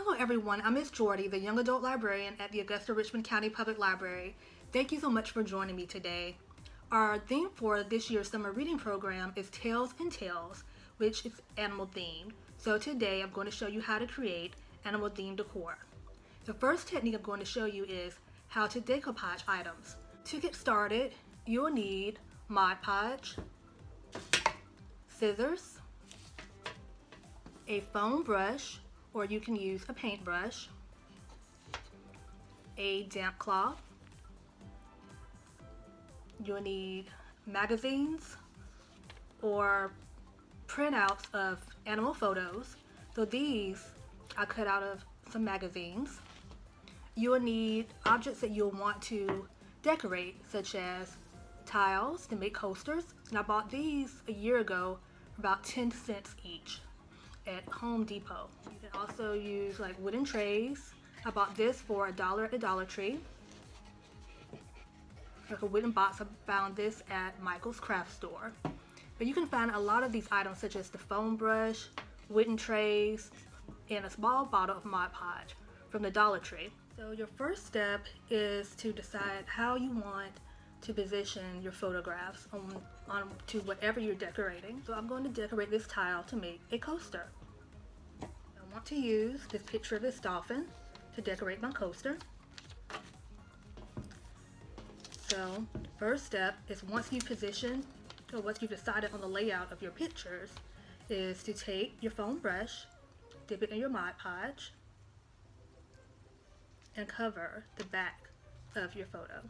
Hello everyone, I'm Ms. Jordi, the Young Adult Librarian at the Augusta-Richmond County Public Library. Thank you so much for joining me today. Our theme for this year's summer reading program is Tales and Tales, which is animal themed. So today I'm going to show you how to create animal themed decor. The first technique I'm going to show you is how to decoupage items. To get started, you'll need Mod Podge, scissors, a foam brush, or you can use a paintbrush, a damp cloth. You'll need magazines or printouts of animal photos. So these I cut out of some magazines. You will need objects that you'll want to decorate, such as tiles to make coasters. And I bought these a year ago for about 10 cents each at Home Depot. You can also use like wooden trays. I bought this for $1 at Dollar Tree. Like a wooden box, I found this at Michael's craft store. But you can find a lot of these items such as the foam brush, wooden trays, and a small bottle of Mod Podge from the Dollar Tree. So your first step is to decide how you want to position your photographs on to whatever you're decorating. So I'm going to decorate this tile to make a coaster. I want to use this picture of this dolphin to decorate my coaster. So first step is once you've decided on the layout of your pictures, is to take your foam brush, dip it in your Mod Podge, and cover the back of your photo.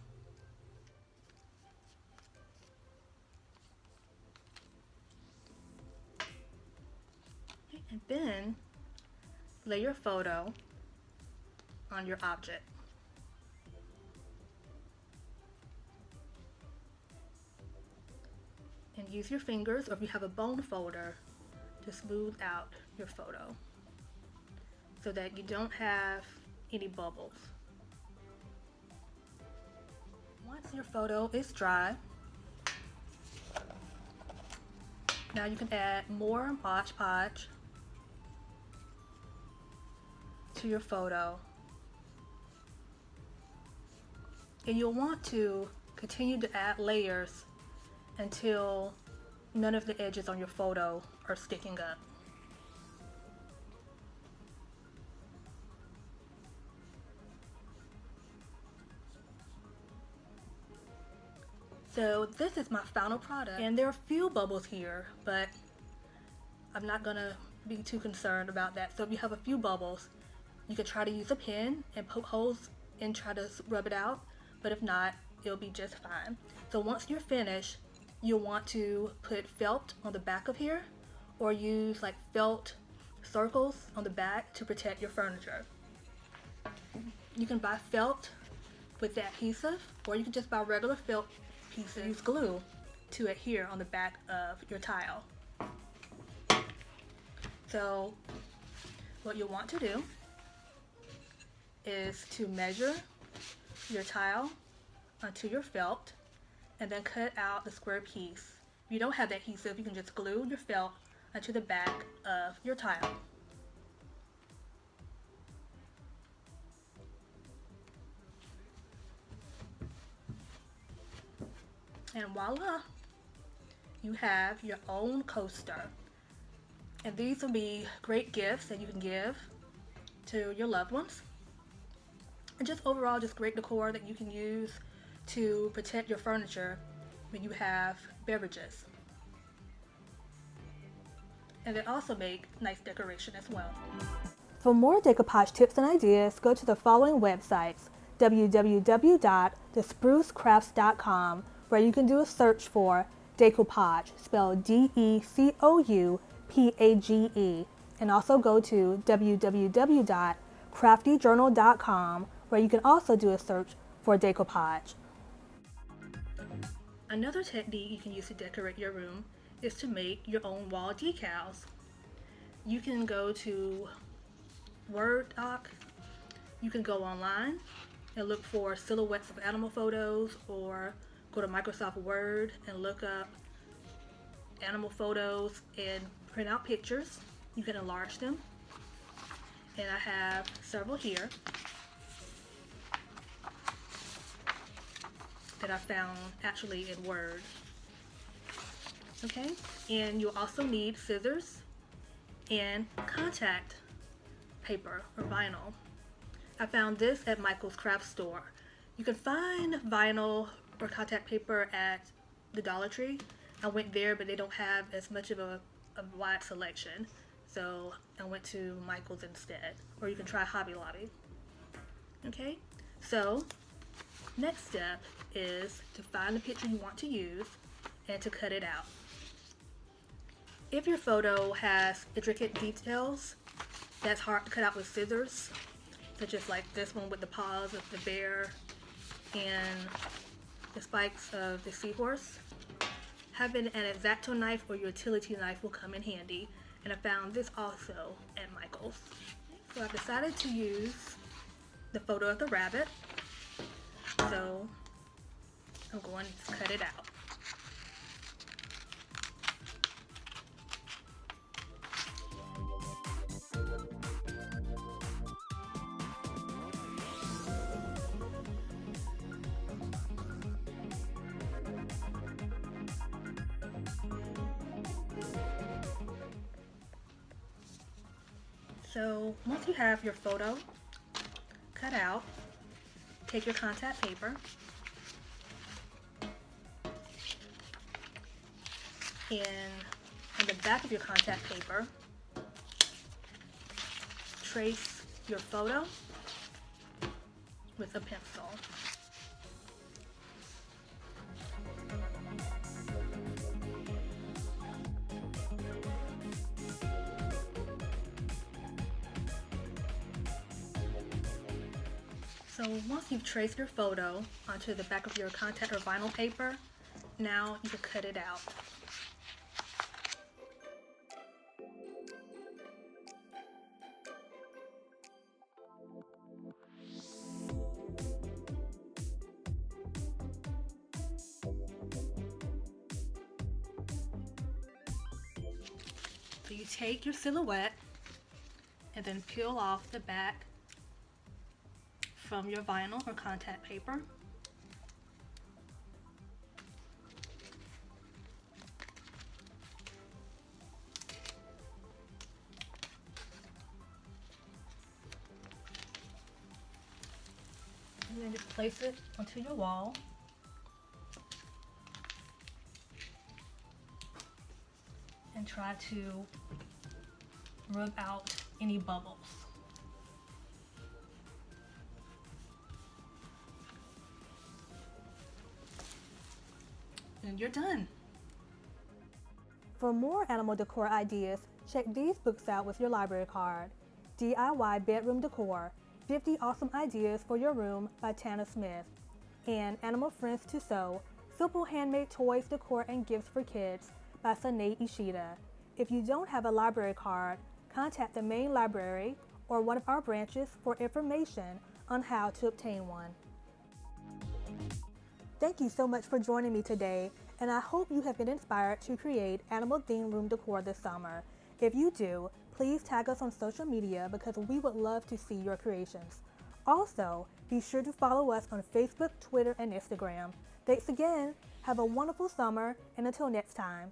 And then lay your photo on your object. And use your fingers, or if you have a bone folder, to smooth out your photo so that you don't have any bubbles. Once your photo is dry, now you can add more Mod Podge to your photo. And you'll want to continue to add layers until none of the edges on your photo are sticking up. So this is my final product, and there are a few bubbles here, but I'm not gonna be too concerned about that. So if you have a few bubbles, you could try to use a pen and poke holes and try to rub it out, but if not, it'll be just fine. So once you're finished, you'll want to put felt on the back of here, or use like felt circles on the back to protect your furniture. You can buy felt with the adhesive, or you can just buy regular felt pieces. Use glue to adhere on the back of your tile. So what you'll want to do is to measure your tile onto your felt and then cut out the square piece. If you don't have that adhesive, you can just glue your felt onto the back of your tile. And voila, you have your own coaster. And these will be great gifts that you can give to your loved ones. And just overall, just great decor that you can use to protect your furniture when you have beverages. And they also make nice decoration as well. For more decoupage tips and ideas, go to the following websites: www.thesprucecrafts.com, where you can do a search for Decoupage, spelled DECOUPAGE, and also go to www.craftyjournal.com, where you can also do a search for decoupage. Another technique you can use to decorate your room is to make your own wall decals. You can go to Word doc, you can go online and look for silhouettes of animal photos, or go to Microsoft Word and look up animal photos and print out pictures. You can enlarge them and I have several here that I found actually in Word. Okay, and you'll also need scissors and contact paper or vinyl. I found this at Michael's craft store. You can find vinyl or contact paper at the Dollar Tree. I went there, but they don't have as much of a wide selection, so I went to Michael's instead, or you can try Hobby Lobby. Okay, so next step is to find the picture you want to use and to cut it out. If your photo has intricate details that's hard to cut out with scissors, such as like this one with the paws of the bear and the spikes of the seahorse, having an X-Acto knife or utility knife will come in handy, and I found this also at Michael's. So I've decided to use the photo of the rabbit, so I'm going to cut it out. So once you have your photo cut out, take your contact paper and on the back of your contact paper, trace your photo with a pencil. So once you've traced your photo onto the back of your contact or vinyl paper, now you can cut it out. So you take your silhouette and then peel off the back from your vinyl or contact paper. And then just place it onto your wall. And try to rub out any bubbles. And you're done. For more animal decor ideas, check these books out with your library card. DIY Bedroom Decor, 50 Awesome Ideas for Your Room by Tana Smith. And Animal Friends to Sew, Simple Handmade Toys, Decor, and Gifts for Kids by Sanae Ishida. If you don't have a library card, contact the main library or one of our branches for information on how to obtain one. Thank you so much for joining me today, and I hope you have been inspired to create animal-themed room decor this summer. If you do, please tag us on social media because we would love to see your creations. Also, be sure to follow us on Facebook, Twitter, and Instagram. Thanks again, have a wonderful summer, and until next time.